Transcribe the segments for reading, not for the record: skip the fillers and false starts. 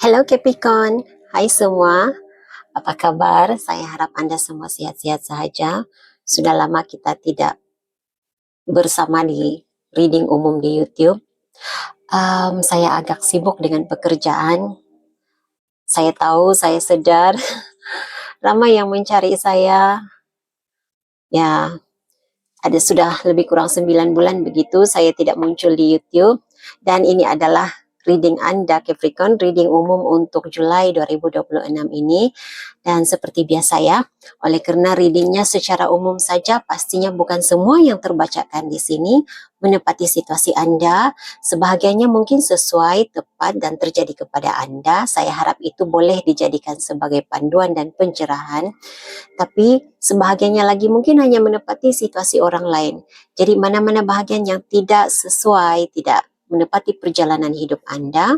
Halo Capricorn, hai semua, apa kabar? Saya harap Anda semua sehat-sehat saja. Sudah lama kita tidak bersama di reading umum di YouTube. Saya agak sibuk dengan pekerjaan. Saya tahu, saya sedar, ramai yang mencari saya. Ya, ada sudah lebih kurang 9 bulan begitu saya tidak muncul di YouTube. Dan ini adalah reading Anda Capricorn, reading umum untuk Julai 2026 ini. Dan seperti biasa ya, oleh karena readingnya secara umum saja, pastinya bukan semua yang terbacakan di sini menepati situasi Anda. Sebahagiannya mungkin sesuai, tepat, dan terjadi kepada Anda. Saya harap itu boleh dijadikan sebagai panduan dan pencerahan. Tapi sebahagiannya lagi mungkin hanya menepati situasi orang lain. Jadi mana-mana bahagian yang tidak sesuai, tidak menepati perjalanan hidup Anda,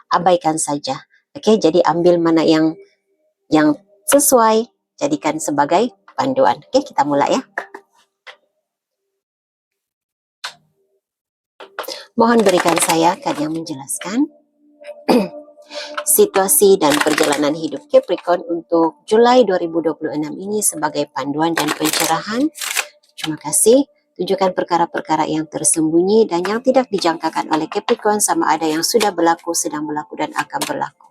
abaikan saja. Oke, jadi ambil mana yang sesuai, jadikan sebagai panduan. Oke, kita mulai ya. Mohon berikan saya kad yang menjelaskan situasi dan perjalanan hidup Capricorn untuk Julai 2026 ini sebagai panduan dan pencerahan. Terima kasih. Tunjukkan perkara-perkara yang tersembunyi dan yang tidak dijangkakan oleh Capricorn, sama ada yang sudah berlaku, sedang berlaku, dan akan berlaku.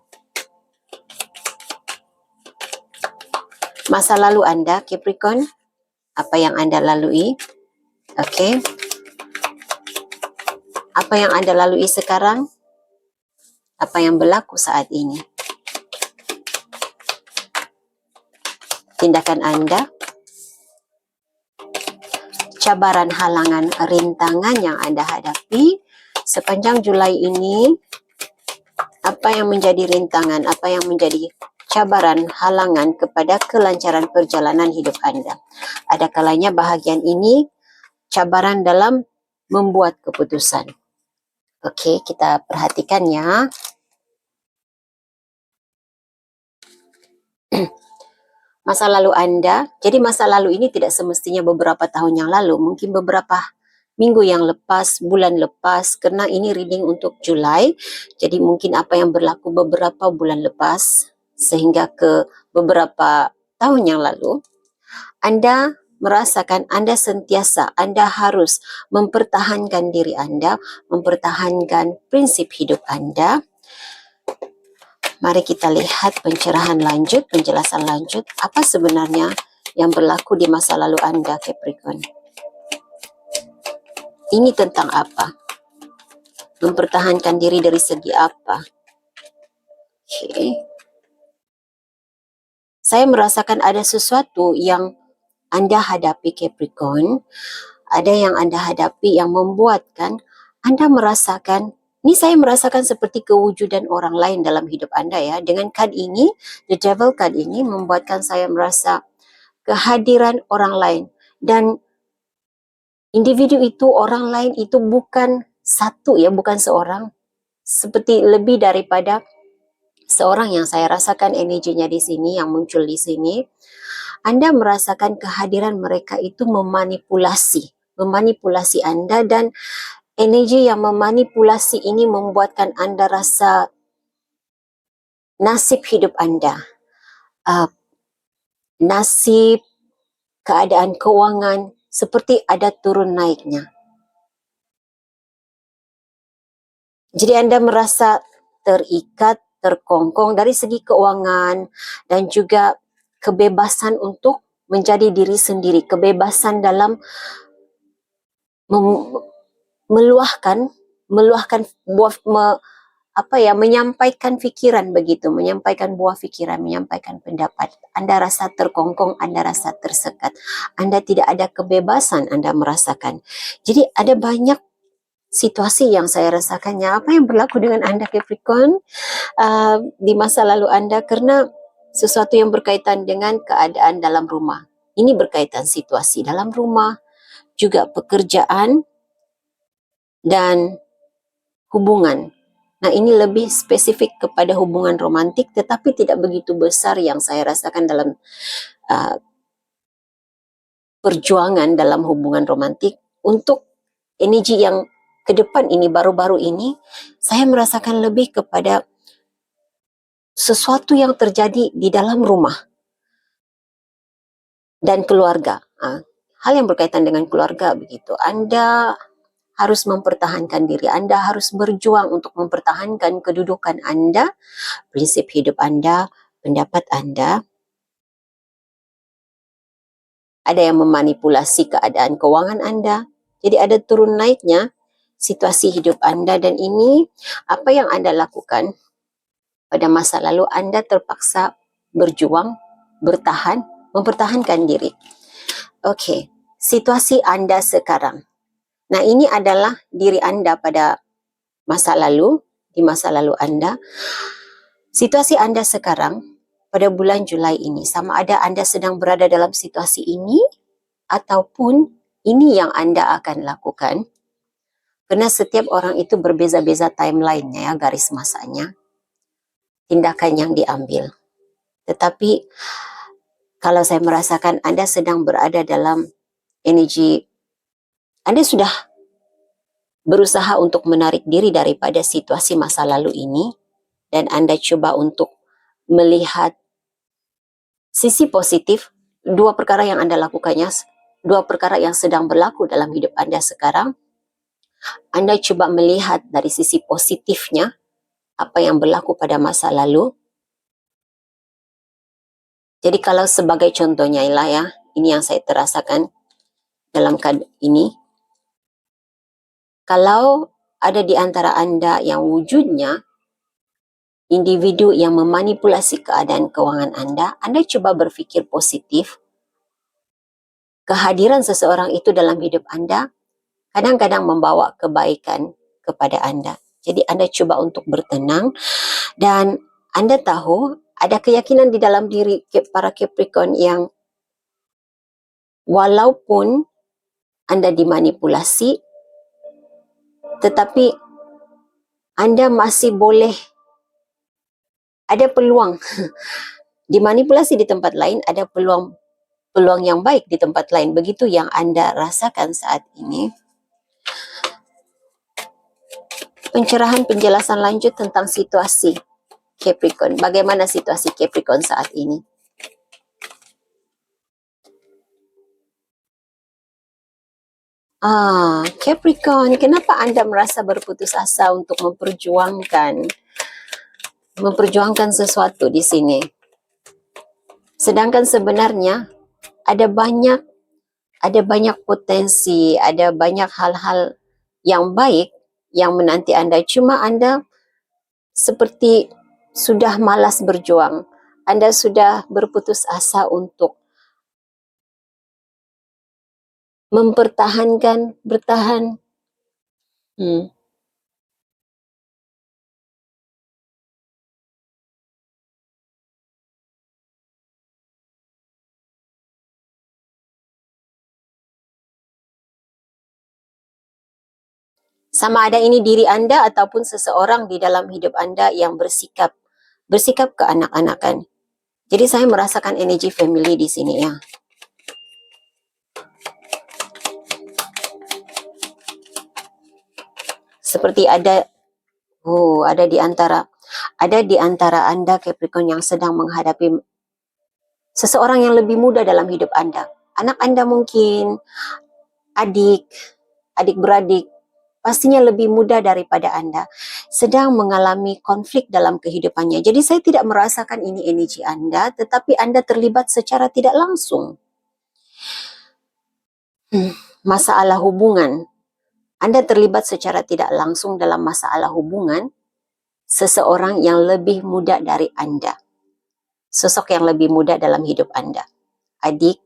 Masa lalu Anda, Capricorn, apa yang Anda lalui? Oke. Apa yang Anda lalui sekarang? Apa yang berlaku saat ini? Tindakan Anda? Cabaran, halangan, rintangan yang Anda hadapi sepanjang Julai ini. Apa yang menjadi rintangan, apa yang menjadi cabaran, halangan kepada kelancaran perjalanan hidup Anda. Ada kalanya bahagian ini cabaran dalam membuat keputusan. Oke, kita perhatikan ya. Masa lalu Anda, jadi masa lalu ini tidak semestinya beberapa tahun yang lalu, mungkin beberapa minggu yang lepas, bulan lepas, karena ini reading untuk Julai, jadi mungkin apa yang berlaku beberapa bulan lepas, sehingga ke beberapa tahun yang lalu, Anda merasakan Anda sentiasa, Anda harus mempertahankan diri Anda, mempertahankan prinsip hidup Anda. Mari kita lihat pencerahan lanjut, penjelasan lanjut, apa sebenarnya yang berlaku di masa lalu Anda, Capricorn. Ini tentang apa? Mempertahankan diri dari segi apa? Oke. Saya merasakan ada sesuatu yang Anda hadapi, Capricorn. Ada yang Anda hadapi yang membuatkan Anda merasakan, ini saya merasakan seperti kewujudan orang lain dalam hidup Anda ya. Dengan kad ini, The Devil card ini membuatkan saya merasa kehadiran orang lain. Dan individu itu, orang lain itu bukan satu ya, bukan seorang. Seperti lebih daripada seorang yang saya rasakan energinya di sini, yang muncul di sini. Anda merasakan kehadiran mereka itu memanipulasi Anda, dan energi yang memanipulasi ini membuatkan Anda rasa nasib hidup Anda, nasib, keadaan keuangan seperti ada turun naiknya. Jadi Anda merasa terikat, terkongkong dari segi keuangan dan juga kebebasan untuk menjadi diri sendiri, kebebasan dalam meluahkan menyampaikan pikiran begitu, menyampaikan buah pikiran, menyampaikan pendapat. Anda rasa terkongkong, Anda rasa tersekat, Anda tidak ada kebebasan, Anda merasakan. Jadi ada banyak situasi yang saya rasakannya. Apa yang berlaku dengan Anda, Capricorn, di masa lalu Anda, karena sesuatu yang berkaitan dengan keadaan dalam rumah. Ini berkaitan situasi dalam rumah, juga pekerjaan, dan hubungan. Nah, ini lebih spesifik kepada hubungan romantik, tetapi tidak begitu besar yang saya rasakan dalam perjuangan dalam hubungan romantik. Untuk energi yang ke depan ini, baru-baru ini, saya merasakan lebih kepada sesuatu yang terjadi di dalam rumah dan keluarga. Hal yang berkaitan dengan keluarga begitu. Anda harus mempertahankan diri. Anda harus berjuang untuk mempertahankan kedudukan Anda, prinsip hidup Anda, pendapat Anda. Ada yang memanipulasi keadaan keuangan Anda. Jadi ada turun naiknya situasi hidup Anda, dan ini apa yang Anda lakukan pada masa lalu. Anda terpaksa berjuang, bertahan, mempertahankan diri. Okey, situasi Anda sekarang. Nah, ini adalah diri Anda pada masa lalu, di masa lalu Anda. Situasi Anda sekarang pada bulan Julai ini, sama ada Anda sedang berada dalam situasi ini ataupun ini yang Anda akan lakukan. Kerana setiap orang itu berbeza-beza timeline-nya, ya, garis masanya, tindakan yang diambil. Tetapi kalau saya merasakan Anda sedang berada dalam energi, Anda sudah berusaha untuk menarik diri daripada situasi masa lalu ini, dan Anda cuba untuk melihat sisi positif dua perkara yang Anda lakukannya, dua perkara yang sedang berlaku dalam hidup Anda sekarang. Anda cuba melihat dari sisi positifnya apa yang berlaku pada masa lalu. Jadi kalau sebagai contohnya ialah, ya, ini yang saya terasakan dalam ini. Kalau ada di antara Anda yang wujudnya individu yang memanipulasi keadaan keuangan Anda cuba berfikir positif. Kehadiran seseorang itu dalam hidup Anda kadang-kadang membawa kebaikan kepada Anda. Jadi Anda cuba untuk bertenang, dan Anda tahu ada keyakinan di dalam diri para Capricorn yang walaupun Anda dimanipulasi, tetapi Anda masih boleh, ada peluang. Dimanipulasi di tempat lain, ada peluang yang baik di tempat lain. Begitu yang Anda rasakan saat ini. Pencerahan penjelasan lanjut tentang situasi Capricorn. Bagaimana situasi Capricorn saat ini? Capricorn, kenapa Anda merasa berputus asa untuk memperjuangkan sesuatu di sini? Sedangkan sebenarnya ada banyak potensi, ada banyak hal-hal yang baik yang menanti Anda. Cuma Anda seperti sudah malas berjuang. Anda sudah berputus asa untuk bertahan. Sama ada ini diri Anda ataupun seseorang di dalam hidup Anda yang bersikap keanak-anakan. Jadi saya merasakan energi family di sini, ya. Seperti ada di antara Anda Capricorn yang sedang menghadapi seseorang yang lebih muda dalam hidup Anda. Anak Anda mungkin, adik-beradik, pastinya lebih muda daripada Anda, sedang mengalami konflik dalam kehidupannya. Jadi saya tidak merasakan ini energi Anda, tetapi Anda terlibat secara tidak langsung. Masalah hubungan. Anda terlibat secara tidak langsung dalam masalah hubungan seseorang yang lebih muda dari Anda. Sosok yang lebih muda dalam hidup Anda. Adik,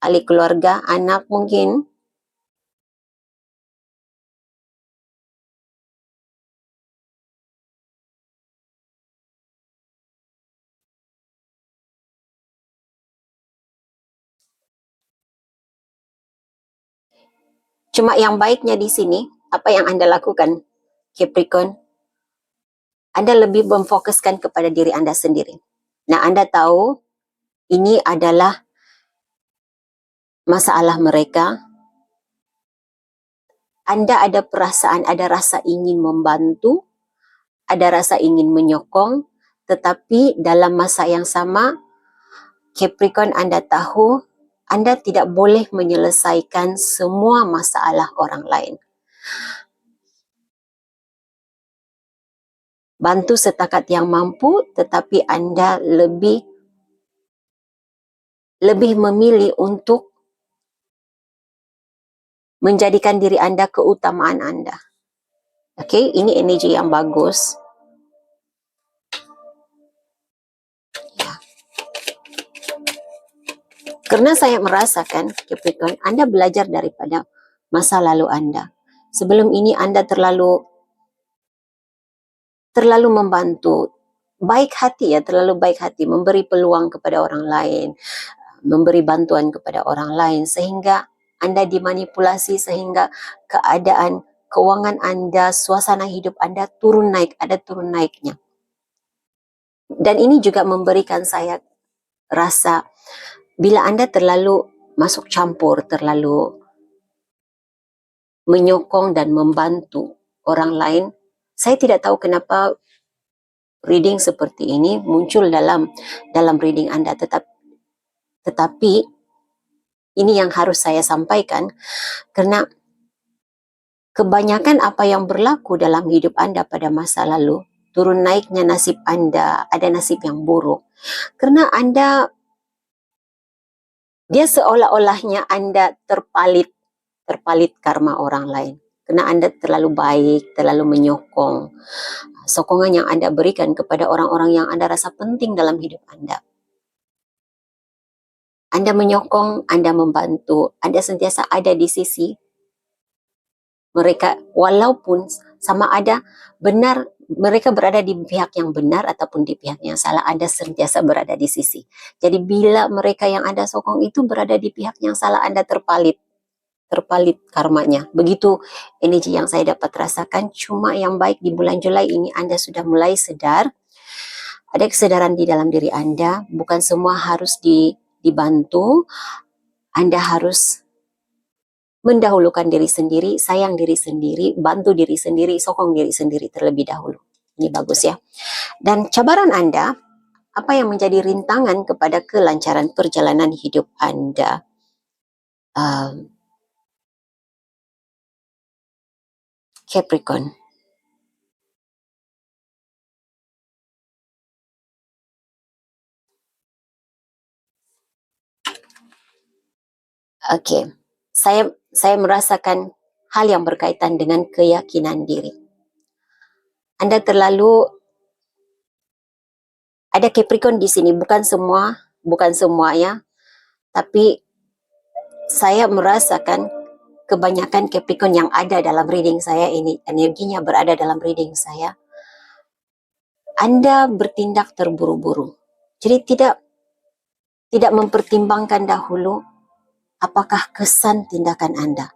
ahli keluarga, anak mungkin. Cuma yang baiknya di sini, apa yang Anda lakukan, Capricorn? Anda lebih memfokuskan kepada diri Anda sendiri. Nah, Anda tahu ini adalah masalah mereka. Anda ada perasaan, ada rasa ingin membantu, ada rasa ingin menyokong, tetapi dalam masa yang sama, Capricorn, Anda tahu, Anda tidak boleh menyelesaikan semua masalah orang lain. Bantu setakat yang mampu, tetapi Anda lebih memilih untuk menjadikan diri Anda keutamaan Anda. Okey, ini energi yang bagus. Ya. Karena saya merasakan, Capricorn, Anda belajar daripada masa lalu Anda. Sebelum ini Anda terlalu membantu, baik hati ya, terlalu baik hati, memberi peluang kepada orang lain, memberi bantuan kepada orang lain, sehingga Anda dimanipulasi, sehingga keadaan keuangan Anda, suasana hidup Anda turun naik, ada turun naiknya. Dan ini juga memberikan saya rasa, bila Anda terlalu masuk campur, terlalu menyokong dan membantu orang lain, saya tidak tahu kenapa reading seperti ini muncul dalam reading Anda, tetapi ini yang harus saya sampaikan, karena kebanyakan apa yang berlaku dalam hidup Anda pada masa lalu, turun naiknya nasib Anda, ada nasib yang buruk. Karena Anda, dia seolah-olahnya Anda terpalit karma orang lain. Karena Anda terlalu baik, terlalu menyokong. Sokongan yang Anda berikan kepada orang-orang yang Anda rasa penting dalam hidup Anda. Anda menyokong, Anda membantu, Anda sentiasa ada di sisi mereka, walaupun sama ada benar, mereka berada di pihak yang benar ataupun di pihak yang salah, Anda sentiasa berada di sisi. Jadi bila mereka yang Anda sokong itu berada di pihak yang salah, Anda terpalit karmanya. Begitu energi yang saya dapat rasakan. Cuma yang baik di bulan Julai ini Anda sudah mulai sadar, ada kesadaran di dalam diri Anda, bukan semua harus dibantu. Anda harus mendahulukan diri sendiri, sayang diri sendiri, bantu diri sendiri, sokong diri sendiri terlebih dahulu. Ini bagus ya. Dan cabaran Anda, apa yang menjadi rintangan kepada kelancaran perjalanan hidup Anda? Capricorn. Okey. Saya merasakan hal yang berkaitan dengan keyakinan diri. Anda terlalu, ada Capricorn di sini, bukan semua ya, tapi saya merasakan kebanyakan Capricorn yang ada dalam reading saya ini, energinya berada dalam reading saya, Anda bertindak terburu-buru. Jadi tidak mempertimbangkan dahulu apakah kesan tindakan Anda.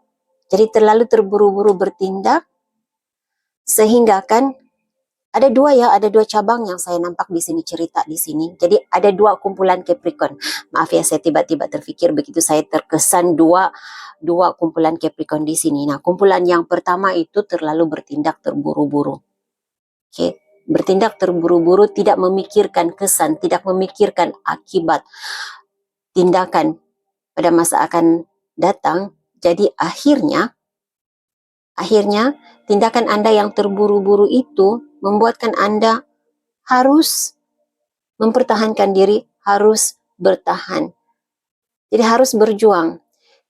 Jadi terlalu terburu-buru bertindak, sehingga kan ada dua cabang yang saya nampak di sini, cerita di sini. Jadi ada dua kumpulan Capricorn. Maaf ya, saya tiba-tiba terfikir begitu, saya terkesan dua kumpulan Capricorn di sini. Nah, kumpulan yang pertama itu terlalu bertindak terburu-buru. Oke, bertindak terburu-buru, tidak memikirkan kesan, tidak memikirkan akibat tindakan pada masa akan datang. Jadi akhirnya tindakan Anda yang terburu-buru itu membuatkan Anda harus mempertahankan diri, harus bertahan. Jadi harus berjuang.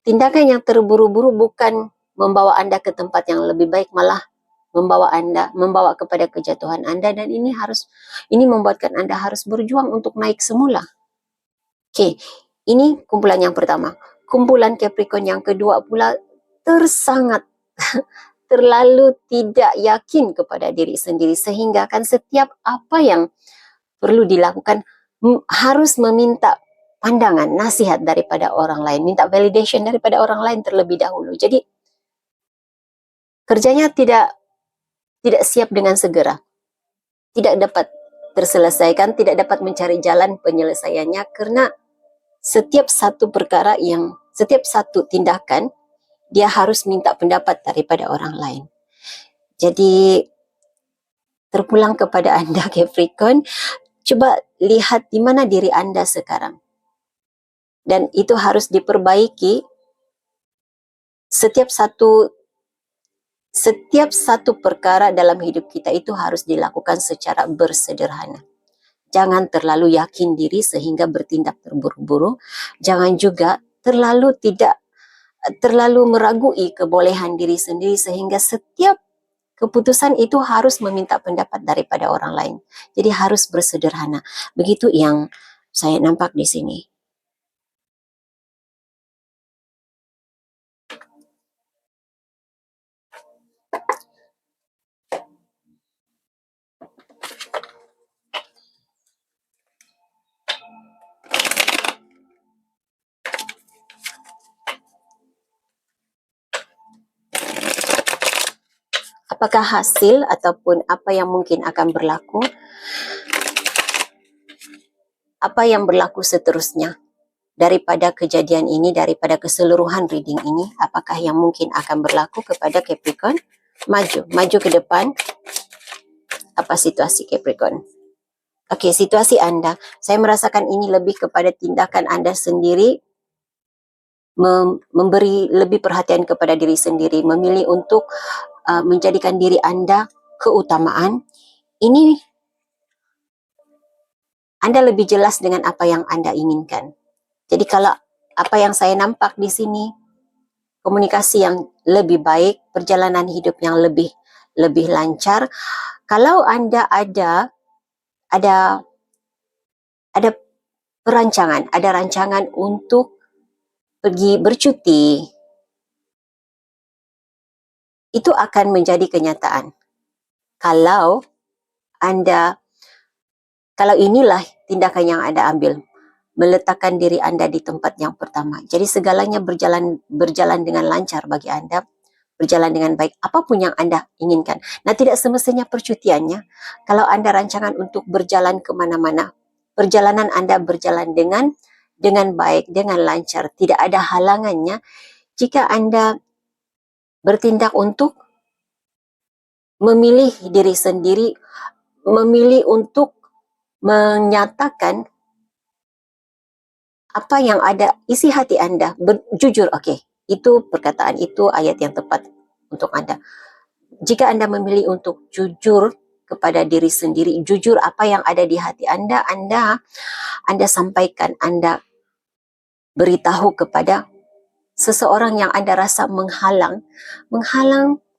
Tindakan yang terburu-buru bukan membawa Anda ke tempat yang lebih baik, malah membawa kepada kejatuhan Anda, dan ini membuatkan Anda harus berjuang untuk naik semula. Oke, ini kumpulan yang pertama. Kumpulan Capricorn yang kedua pula tersangat terlalu tidak yakin kepada diri sendiri, sehingga kan setiap apa yang perlu dilakukan harus meminta pandangan, nasihat daripada orang lain, minta validation daripada orang lain terlebih dahulu. Jadi kerjanya tidak siap dengan segera, tidak dapat terselesaikan, tidak dapat mencari jalan penyelesaiannya, karena setiap satu tindakan dia harus minta pendapat daripada orang lain. Jadi terpulang kepada Anda Capricorn, Coba lihat di mana diri Anda sekarang. Dan itu harus diperbaiki. Setiap satu perkara dalam hidup kita itu harus dilakukan secara bersederhana. Jangan terlalu yakin diri sehingga bertindak terburu-buru. Jangan juga terlalu meragui kebolehan diri sendiri sehingga setiap keputusan itu harus meminta pendapat daripada orang lain. Jadi harus bersederhana. Begitu yang saya nampak di sini. Apakah hasil ataupun apa yang mungkin akan berlaku? Apa yang berlaku seterusnya daripada kejadian ini, daripada keseluruhan reading ini? Apakah yang mungkin akan berlaku kepada Capricorn? Maju ke depan. Apa situasi Capricorn? Okey, situasi Anda. Saya merasakan ini lebih kepada tindakan Anda sendiri, memberi lebih perhatian kepada diri sendiri, memilih untuk menjadikan diri Anda keutamaan. Ini Anda lebih jelas dengan apa yang Anda inginkan. Jadi kalau apa yang saya nampak di sini, komunikasi yang lebih baik, perjalanan hidup yang lebih lancar. Kalau Anda ada rancangan untuk pergi bercuti, itu akan menjadi kenyataan. Kalau inilah tindakan yang Anda ambil, meletakkan diri Anda di tempat yang pertama. Jadi segalanya berjalan dengan lancar bagi Anda, berjalan dengan baik, apapun yang Anda inginkan. Nah, tidak semestinya percutiannya. Kalau Anda rancangan untuk berjalan kemana-mana, perjalanan Anda berjalan dengan baik, dengan lancar, tidak ada halangannya. Jika Anda bertindak untuk memilih diri sendiri, memilih untuk menyatakan apa yang ada isi hati Anda, jujur, okey. Itu perkataan, itu ayat yang tepat untuk Anda. Jika Anda memilih untuk jujur kepada diri sendiri, jujur apa yang ada di hati Anda, Anda sampaikan, Anda beritahu kepada seseorang yang Anda rasa menghalang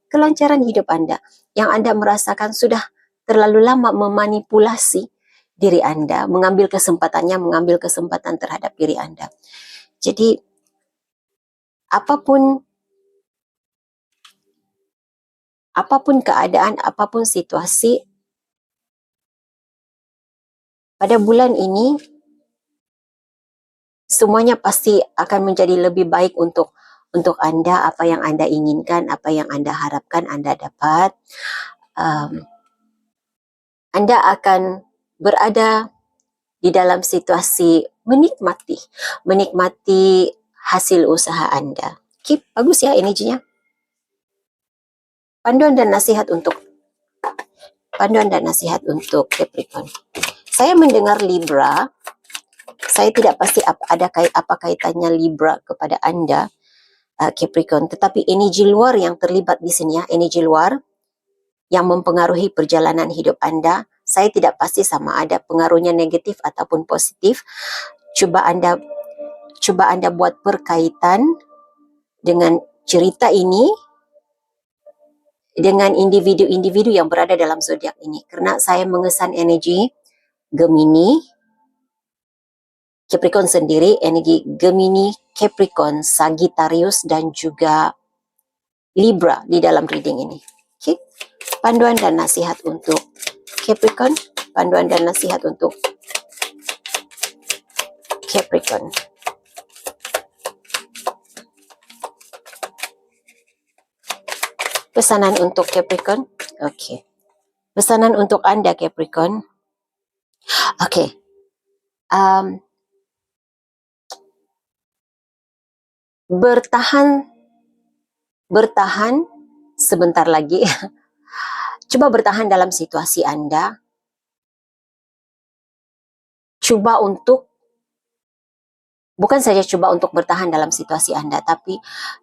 kelancaran hidup Anda, yang Anda merasakan sudah terlalu lama memanipulasi diri Anda, mengambil kesempatan terhadap diri Anda. Jadi, apapun keadaan, apapun situasi, pada bulan ini, semuanya pasti akan menjadi lebih baik untuk Anda. Apa yang Anda inginkan, apa yang Anda harapkan, Anda dapat. Anda akan berada di dalam situasi menikmati hasil usaha Anda. Keep, bagus ya energinya. Panduan dan nasihat untuk Capricorn. Saya mendengar Libra. Saya tidak pasti apa kaitannya Libra kepada Anda, Capricorn. Tetapi energi luar yang terlibat di sini ya, energi luar yang mempengaruhi perjalanan hidup Anda. Saya tidak pasti sama ada pengaruhnya negatif ataupun positif. Coba Anda buat perkaitan dengan cerita ini dengan individu-individu yang berada dalam zodiak ini. Karena saya mengesan energi Gemini, Capricorn sendiri, energi Gemini, Capricorn, Sagittarius dan juga Libra di dalam reading ini. Okay? Panduan dan nasihat untuk Capricorn, panduan dan nasihat untuk Capricorn. Pesanan untuk Capricorn. Okey. Pesanan untuk Anda Capricorn. Okey. Bertahan sebentar lagi. Coba bertahan dalam situasi Anda. cuba untuk, bukan saja cuba untuk bertahan dalam situasi Anda, tapi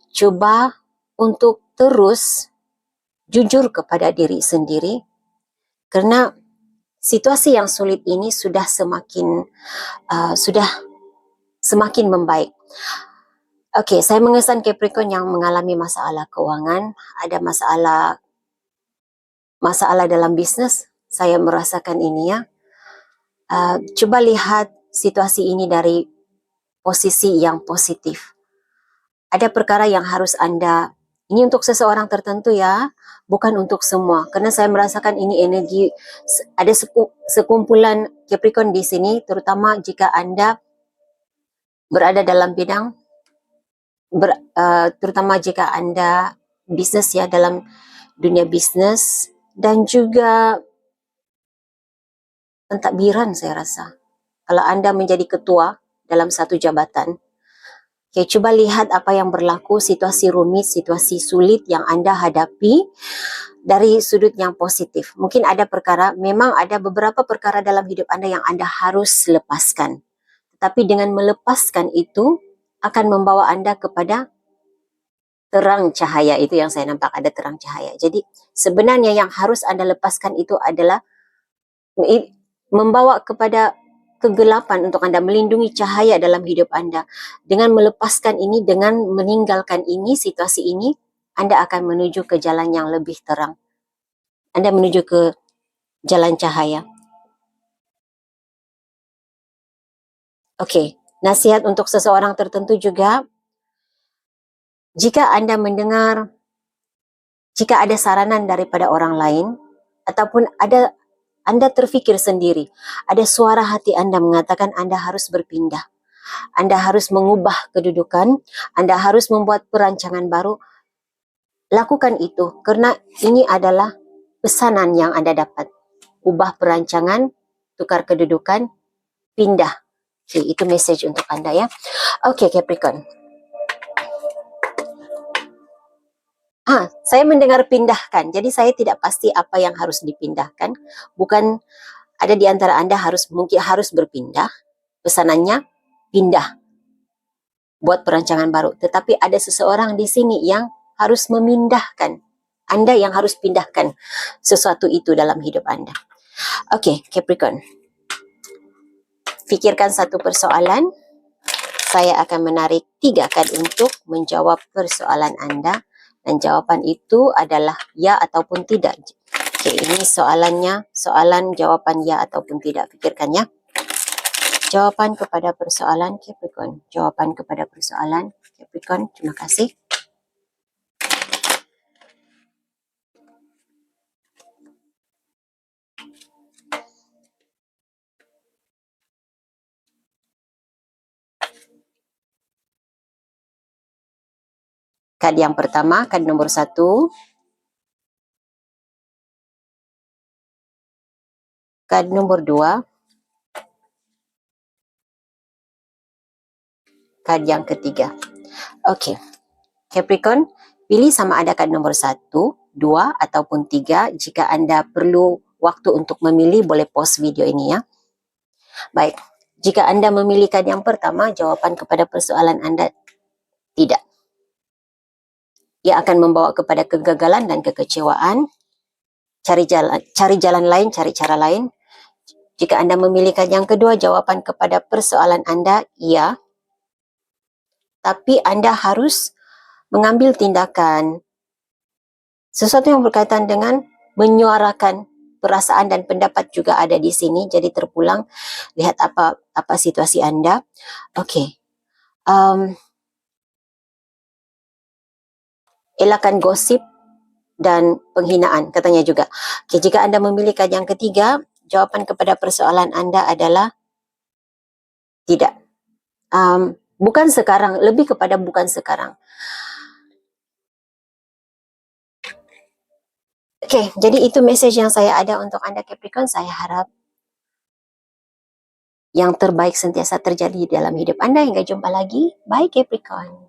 cuba untuk terus jujur kepada diri sendiri, karena situasi yang sulit ini sudah semakin membaik. Okey, saya mengesan Capricorn yang mengalami masalah keuangan, ada masalah dalam bisnes. Saya merasakan ini ya. Cuba lihat situasi ini dari posisi yang positif. Ada perkara yang harus Anda, ini untuk seseorang tertentu ya, bukan untuk semua. Karena saya merasakan ini energi, ada sekumpulan Capricorn di sini, terutama jika Anda berada dalam bidang, terutama jika Anda bisnes ya, dalam dunia bisnes, dan juga pentadbiran saya rasa. Kalau Anda menjadi ketua dalam satu jabatan, okay, cuba lihat apa yang berlaku, situasi rumit, situasi sulit yang Anda hadapi dari sudut yang positif. Mungkin ada perkara, memang ada beberapa perkara dalam hidup Anda yang Anda harus lepaskan. Tapi dengan melepaskan itu akan membawa Anda kepada terang cahaya. Itu yang saya nampak, ada terang cahaya. Jadi sebenarnya yang harus Anda lepaskan itu adalah membawa kepada kegelapan untuk Anda, melindungi cahaya dalam hidup Anda. Dengan melepaskan ini, dengan meninggalkan ini, situasi ini, Anda akan menuju ke jalan yang lebih terang. Anda menuju ke jalan cahaya. Okey, nasihat untuk seseorang tertentu juga, jika Anda mendengar, jika ada saranan daripada orang lain, ataupun Anda terfikir sendiri, ada suara hati Anda mengatakan Anda harus berpindah, Anda harus mengubah kedudukan, Anda harus membuat perancangan baru, lakukan itu, karena ini adalah pesanan yang Anda dapat. Ubah perancangan, tukar kedudukan, pindah. Okay, itu message untuk Anda ya. Okey, Capricorn. Saya mendengar pindahkan. Jadi saya tidak pasti apa yang harus dipindahkan. Bukan ada di antara Anda mungkin harus berpindah. Pesanannya pindah. Buat perancangan baru. Tetapi ada seseorang di sini yang harus memindahkan. Anda yang harus pindahkan sesuatu itu dalam hidup Anda. Okey, Capricorn. Fikirkan satu persoalan. Saya akan menarik 3 kad untuk menjawab persoalan Anda. Dan jawapan itu adalah ya ataupun tidak. Okey, ini soalannya, soalan jawapan ya ataupun tidak. Fikirkan ya. Jawapan kepada persoalan Capricorn. Jawapan kepada persoalan Capricorn. Terima kasih. Kad yang pertama, kad nomor 1. Kad nomor 2. Kad yang ketiga. Okey. Capricorn, pilih sama ada kad nomor 1, 2 ataupun 3. Jika Anda perlu waktu untuk memilih, boleh pause video ini ya. Baik. Jika Anda memilih kad yang pertama, jawapan kepada persoalan Anda tidak. Ia akan membawa kepada kegagalan dan kekecewaan. Cari jalan lain, cari cara lain. Jika Anda memilih kad yang kedua, jawapan kepada persoalan Anda iya. Tapi Anda harus mengambil tindakan. Sesuatu yang berkaitan dengan menyuarakan perasaan dan pendapat juga ada di sini. Jadi terpulang, lihat apa situasi Anda. Okey. Elakkan gosip dan penghinaan, katanya juga. Okay, jika Anda memilih kad yang ketiga, jawapan kepada persoalan Anda adalah tidak. Bukan sekarang, lebih kepada bukan sekarang. Okay, jadi itu message yang saya ada untuk Anda Capricorn. Saya harap yang terbaik sentiasa terjadi dalam hidup Anda. Hingga jumpa lagi. Bye Capricorn.